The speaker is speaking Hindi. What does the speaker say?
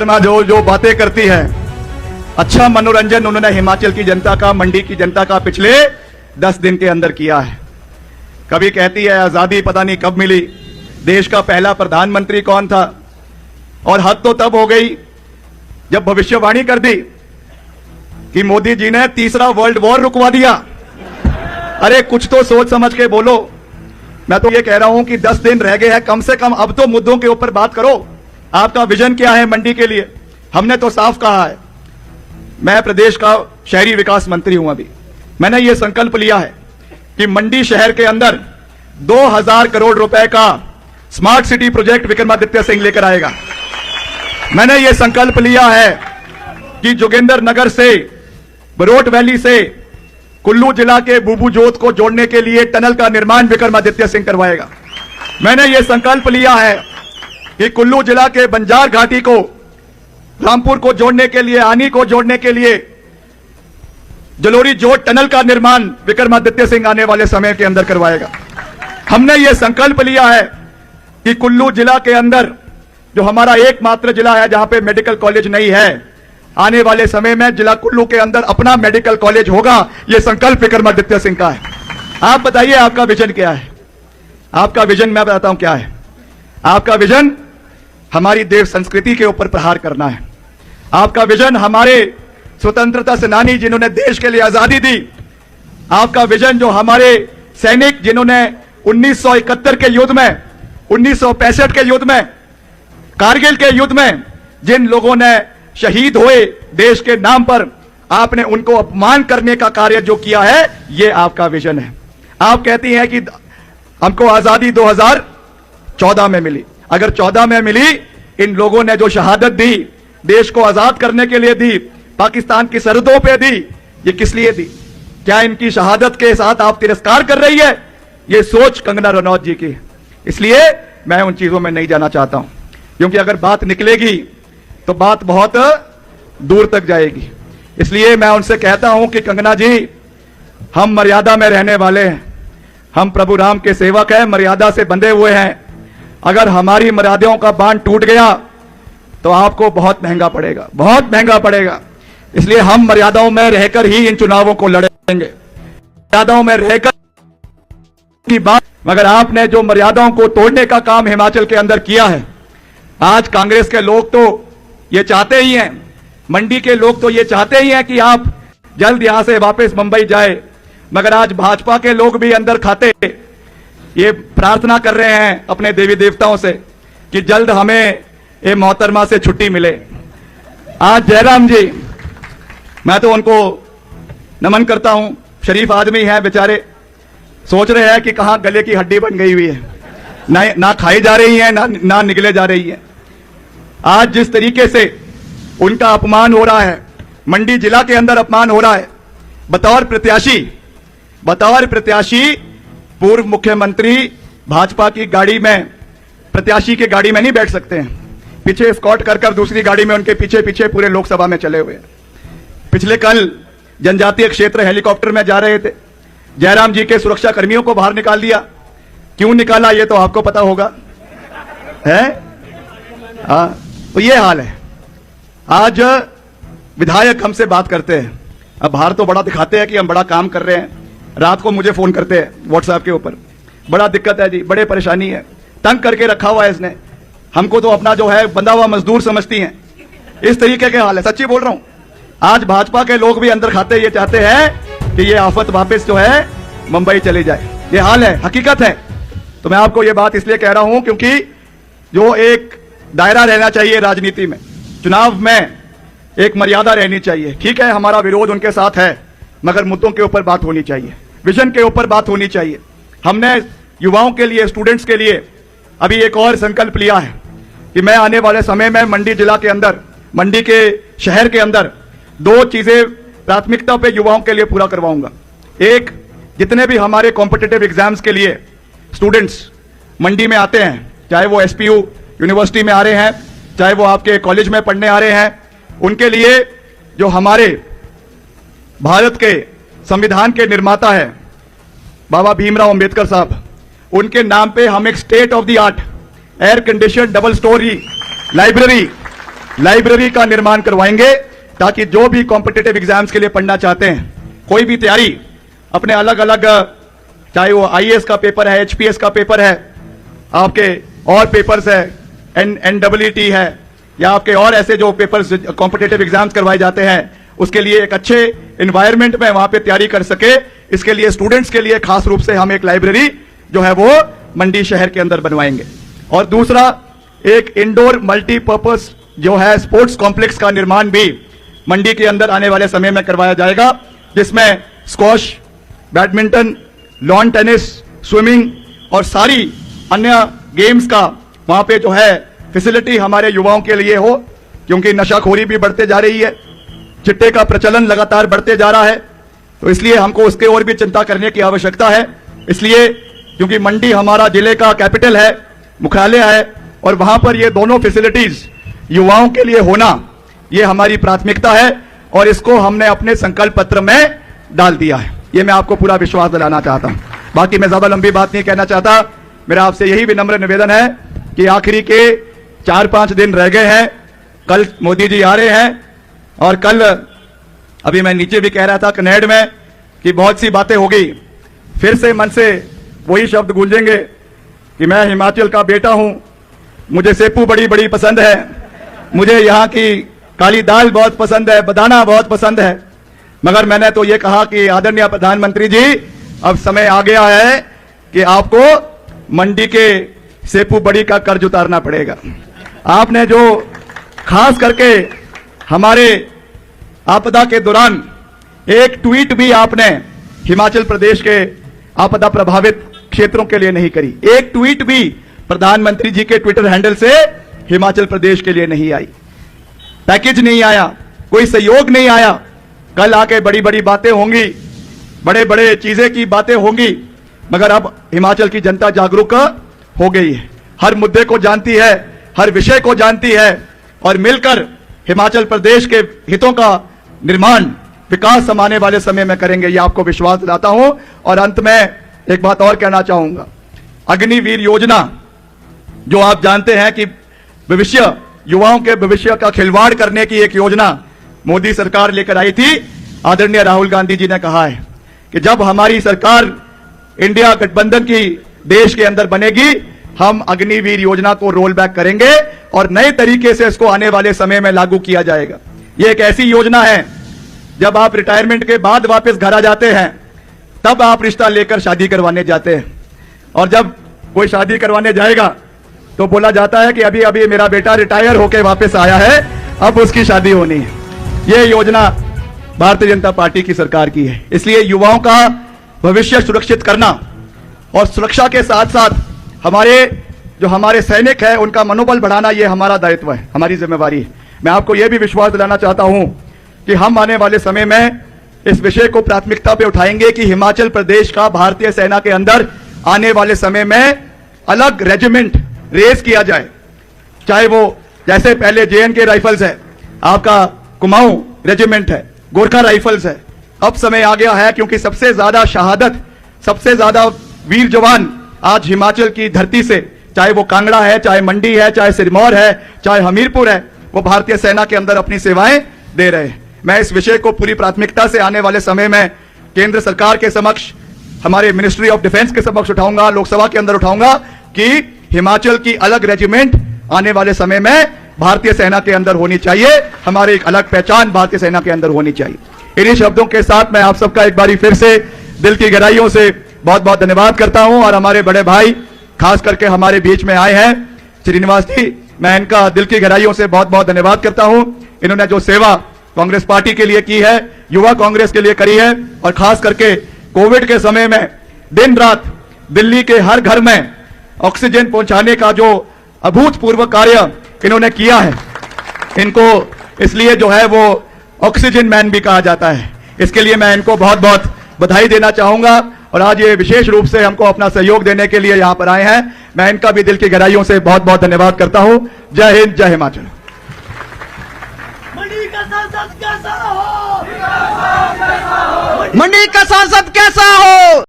जो जो बातें करती है, अच्छा मनोरंजन उन्होंने हिमाचल की जनता का, मंडी की जनता का पिछले 10 दिन के अंदर किया है। कभी कहती है आजादी पता नहीं कब मिली, देश का पहला प्रधानमंत्री कौन था, और हद तो तब हो गई जब भविष्यवाणी कर दी कि मोदी जी ने तीसरा वर्ल्ड वॉर रुकवा दिया। अरे कुछ तो सोच समझ के बोलो। मैं तो ये कह रहा हूं कि 10 दिन रह गए हैं, कम से कम अब तो मुद्दों के ऊपर बात करो। आपका विजन क्या है मंडी के लिए? हमने तो साफ कहा है, मैं प्रदेश का शहरी विकास मंत्री हूं। अभी मैंने ये संकल्प लिया है कि मंडी शहर के अंदर 2000 करोड़ रुपए का smart city project Vikramaditya Singh लेकर आएगा। मैंने ये संकल्प लिया है कि जोगिंदर नगर से, बरोट वैली से कुल्लू जिला के बुबू जोत को जोड़ने के लिए टनल का निर्माण विक्रमादित्य सिंह करवाएगा। मैंने ये संकल्प लिया है कि कुल्लू जिला के बंजार घाटी को, रामपुर को जोड़ने के लिए, आनी को जोड़ने के लिए जलोरी जोत टनल का निर्माण विक्रमादित्य सिंह आने वाले समय के अंदर करवाएगा। हमने ये संकल्प लिया है कि कुल्लू जिला के अंदर, जो हमारा एकमात्र जिला है जहां पे मेडिकल कॉलेज नहीं है, आने वाले समय में जिला कुल्लू के अंदर अपना मेडिकल कॉलेज होगा। यह संकल्प विक्रमादित्य सिंह का है। आप बताइए आपका विजन क्या है? आपका विजन मैं बताता हूं क्या है। आपका विजन हमारी देव संस्कृति के ऊपर प्रहार करना है। आपका विजन हमारे स्वतंत्रता सेनानी जिन्होंने देश के लिए आजादी दी, आपका विजन जो हमारे सैनिक जिन्होंने 1971 के युद्ध में, 1965 के युद्ध में, कारगिल के युद्ध में जिन लोगों ने शहीद हुए देश के नाम पर, आपने उनको अपमान करने का कार्य जो किया है, यह आपका विजन है। आप कहती हैं कि हमको आजादी 2014 में मिली। अगर 14 में मिली, इन लोगों ने जो शहादत दी, देश को आजाद करने के लिए दी, पाकिस्तान की सरहदों पे दी, ये किस लिए दी? क्या इनकी शहादत के साथ आप तिरस्कार कर रही है? ये सोच कंगना रनौत जी की। इसलिए मैं उन चीजों में नहीं जाना चाहता हूं, क्योंकि अगर बात निकलेगी तो बात बहुत दूर तक जाएगी। इसलिए मैं उनसे कहता हूं कि कंगना जी, हम मर्यादा में रहने वाले हैं, हम प्रभु राम के सेवक हैं, मर्यादा से बंधे हुए हैं। अगर हमारी मर्यादाओं का बांध टूट गया तो आपको बहुत महंगा पड़ेगा, बहुत महंगा पड़ेगा। इसलिए हम मर्यादाओं में रहकर ही इन चुनावों को लड़ेंगे, मर्यादाओं में रहकर की बात। मगर आपने जो मर्यादाओं को तोड़ने का काम हिमाचल के अंदर किया है, आज कांग्रेस के लोग तो ये चाहते ही हैं, मंडी के लोग तो ये चाहते ही हैं कि आप जल्द यहां से वापस मुंबई जाए। मगर आज भाजपा के लोग भी अंदर खाते ये प्रार्थना कर रहे हैं अपने देवी देवताओं से कि जल्द हमें ये मोहतरमा से छुट्टी मिले। आज जयराम जी, मैं तो उनको नमन करता हूं, शरीफ आदमी हैं बेचारे, सोच रहे हैं कि कहां गले की हड्डी बन गई हुई है, ना खाई जा रही है, ना निकले जा रही है। आज जिस तरीके से उनका अपमान हो रहा है, मंडी जिला के अंदर अपमान हो रहा है, बतौर प्रत्याशी पूर्व मुख्यमंत्री भाजपा की गाड़ी में, प्रत्याशी की गाड़ी में नहीं बैठ सकते हैं, पीछे स्कॉट कर दूसरी गाड़ी में उनके पीछे पीछे पूरे लोकसभा में चले हुए। पिछले कल जनजातीय क्षेत्र हेलीकॉप्टर में जा रहे थे, जयराम जी के सुरक्षा कर्मियों को बाहर निकाल दिया। क्यों निकाला ये तो आपको पता होगा, है? हाँ, तो ये हाल है। आज विधायक हमसे बात करते हैं, अब बाहर तो बड़ा दिखाते हैं कि हम बड़ा काम कर रहे हैं, रात को मुझे फोन करते हैं व्हाट्सएप के ऊपर, बड़ा दिक्कत है जी, बड़े परेशानी है, तंग करके रखा हुआ है इसने हमको, तो अपना जो है बंधा हुआ मजदूर समझती हैं। इस तरीके के हाल है, सच्ची बोल रहा हूं। आज भाजपा के लोग भी अंदर खाते ये चाहते हैं कि ये आफत वापस जो है मुंबई चली जाए। ये हाल है, हकीकत है। तो मैं आपको ये बात इसलिए कह रहा हूं क्योंकि जो एक दायरा रहना चाहिए राजनीति में, चुनाव में एक मर्यादा रहनी चाहिए। ठीक है, हमारा विरोध उनके साथ है, मगर मुद्दों के ऊपर बात होनी चाहिए, विजन के ऊपर बात होनी चाहिए। हमने युवाओं के लिए, स्टूडेंट्स के लिए अभी एक और संकल्प लिया है कि मैं आने वाले समय में मंडी जिला के अंदर, मंडी के शहर के अंदर 2 चीजें प्राथमिकता पे युवाओं के लिए पूरा करवाऊंगा। एक, जितने भी हमारे कॉम्पिटिटिव एग्जाम्स के लिए स्टूडेंट्स मंडी में आते हैं, चाहे वो एसपीयू यूनिवर्सिटी में आ रहे हैं, चाहे वो आपके कॉलेज में पढ़ने आ रहे हैं, उनके लिए जो हमारे भारत के संविधान के निर्माता है बाबा भीमराव अंबेडकर साहब, उनके नाम पे हम एक state of the art air condition double storey library library का निर्माण करवाएंगे, ताकि जो भी कॉम्पिटिटिव एग्जाम्स के लिए पढ़ना चाहते हैं, कोई भी तैयारी अपने अलग अलग, चाहे वो आईएएस का पेपर है, एचपीएस का पेपर है, आपके और पेपर्स है, एनडब्ल्यूटी है, या आपके और ऐसे जो पेपर्स कॉम्पिटिटिव एग्जाम्स करवाए जाते हैं, उसके लिए एक अच्छे एनवायरनमेंट में वहां पे तैयारी कर सके, इसके लिए स्टूडेंट्स के लिए खास रूप से हम एक लाइब्रेरी जो है वो मंडी शहर के अंदर बनवाएंगे। और दूसरा, एक इंडोर मल्टीपर्पज जो है स्पोर्ट्स कॉम्प्लेक्स का निर्माण भी मंडी के अंदर आने वाले समय में करवाया जाएगा, जिसमें squash, badminton, lawn tennis, swimming और सारी अन्य गेम्स का वहां पे जो है फैसिलिटी हमारे युवाओं के लिए हो, क्योंकि नशाखोरी भी बढ़ते जा रही है, चिट्टे का प्रचलन लगातार बढ़ते जा रहा है, तो इसलिए हमको उसके और भी चिंता करने की आवश्यकता है। इसलिए क्योंकि मंडी हमारा जिले का कैपिटल है, मुख्यालय है, और वहां पर ये दोनों फैसिलिटीज युवाओं के लिए होना, ये हमारी प्राथमिकता है, और इसको हमने अपने संकल्प पत्र में डाल दिया है। ये मैं आपको पूरा विश्वास दिलाना चाहता हूं। बाकी मैं ज्यादा लंबी बात नहीं कहना चाहता। मेरा आपसे यही विनम्र निवेदन है कि आखिरी के 4-5 दिन रह गए हैं, कल मोदी जी आ रहे हैं, और कल अभी मैं नीचे भी कह रहा था कनेड में कि बहुत सी बातें हो गई, फिर से मन से वही शब्द गूंजेंगे कि मैं हिमाचल का बेटा हूं, मुझे सेपू बड़ी बड़ी पसंद है, मुझे यहाँ की काली दाल बहुत पसंद है, बदाना बहुत पसंद है। मगर मैंने तो ये कहा कि आदरणीय प्रधानमंत्री जी, अब समय आ गया है कि आपको मंडी के सेपू बड़ी का कर्ज उतारना पड़ेगा। आपने जो खास करके हमारे आपदा के दौरान एक ट्वीट भी आपने हिमाचल प्रदेश के आपदा प्रभावित क्षेत्रों के लिए नहीं करी, एक ट्वीट भी प्रधानमंत्री जी के ट्विटर हैंडल से हिमाचल प्रदेश के लिए नहीं आई, पैकेज नहीं आया, कोई सहयोग नहीं आया। कल आके बड़ी बड़ी बातें होंगी, बड़े बड़े चीजें की बातें होंगी, मगर अब हिमाचल की जनता जागरूक हो गई है, हर मुद्दे को जानती है, हर विषय को जानती है, और मिलकर हिमाचल प्रदेश के हितों का निर्माण, विकास हम आने वाले समय में करेंगे, ये आपको विश्वास दिलाता हूं। और अंत में एक बात और कहना चाहूंगा, अग्निवीर योजना जो आप जानते हैं कि भविष्य, युवाओं के भविष्य का खिलवाड़ करने की एक योजना मोदी सरकार लेकर आई थी। आदरणीय राहुल गांधी जी ने कहा है कि जब हमारी सरकार इंडिया गठबंधन की देश के अंदर बनेगी, हम अग्निवीर योजना को रोल बैक करेंगे और नए तरीके से इसको आने वाले समय में लागू किया जाएगा। ये एक ऐसी योजना है, जब आप रिटायरमेंट के बाद वापस घर आ जाते हैं, तब आप रिश्ता लेकर शादी करवाने जाते हैं, और जब कोई शादी करवाने जाएगा तो बोला जाता है कि अभी अभी मेरा बेटा रिटायर होकर वापस आया है, अब उसकी शादी होनी है। ये योजना भारतीय जनता पार्टी की सरकार की है। इसलिए युवाओं का भविष्य सुरक्षित करना और सुरक्षा के साथ साथ हमारे सैनिक हैं उनका मनोबल बढ़ाना, ये हमारा दायित्व है, हमारी जिम्मेवारी है। मैं आपको यह भी विश्वास दिलाना चाहता हूं कि हम आने वाले समय में इस विषय को प्राथमिकता पे उठाएंगे कि हिमाचल प्रदेश का भारतीय सेना के अंदर आने वाले समय में अलग रेजिमेंट रेस किया जाए, चाहे वो जैसे पहले JNK राइफल्स है, आपका कुमाऊं रेजिमेंट है, गोरखा राइफल्स है। अब समय आ गया है, क्योंकि सबसे ज्यादा शहादत, सबसे ज्यादा वीर जवान आज हिमाचल की धरती से, चाहे वो कांगड़ा है, चाहे मंडी है, चाहे सिरमौर है, चाहे हमीरपुर है, वो भारतीय सेना के अंदर अपनी सेवाएं दे रहे हैं। मैं इस विषय को पूरी प्राथमिकता से आने वाले समय में केंद्र सरकार के समक्ष, हमारे मिनिस्ट्री ऑफ डिफेंस के समक्ष उठाऊंगा, लोकसभा के अंदर उठाऊंगा कि हिमाचल की अलग रेजिमेंट आने वाले समय में भारतीय सेना के अंदर होनी चाहिए, हमारी एक अलग पहचान भारतीय सेना के अंदर होनी चाहिए। इन्हीं शब्दों के साथ मैं आप सबका एक बारी फिर से दिल की गहराइयों से बहुत बहुत धन्यवाद करता हूं, और हमारे बड़े भाई खास करके हमारे बीच में आए हैं श्रीनिवास जी, मैं इनका दिल की गहराइयों से बहुत बहुत धन्यवाद करता हूं। इन्होंने जो सेवा कांग्रेस पार्टी के लिए की है, युवा कांग्रेस के लिए करी है, और खास करके कोविड के समय में दिन रात दिल्ली के हर घर में ऑक्सीजन पहुंचाने का जो अभूतपूर्व कार्य इन्होंने किया है, इनको इसलिए जो है वो ऑक्सीजन मैन भी कहा जाता है। इसके लिए मैं इनको बहुत बहुत बधाई देना चाहूंगा, और आज ये विशेष रूप से हमको अपना सहयोग देने के लिए यहां पर आए हैं। मैं इनका भी दिल की गहराइयों से बहुत बहुत धन्यवाद करता हूं। जय हिंद, जय हिमाचल। मंडी का सांसद कैसा हो? मंडी का सांसद कैसा हो?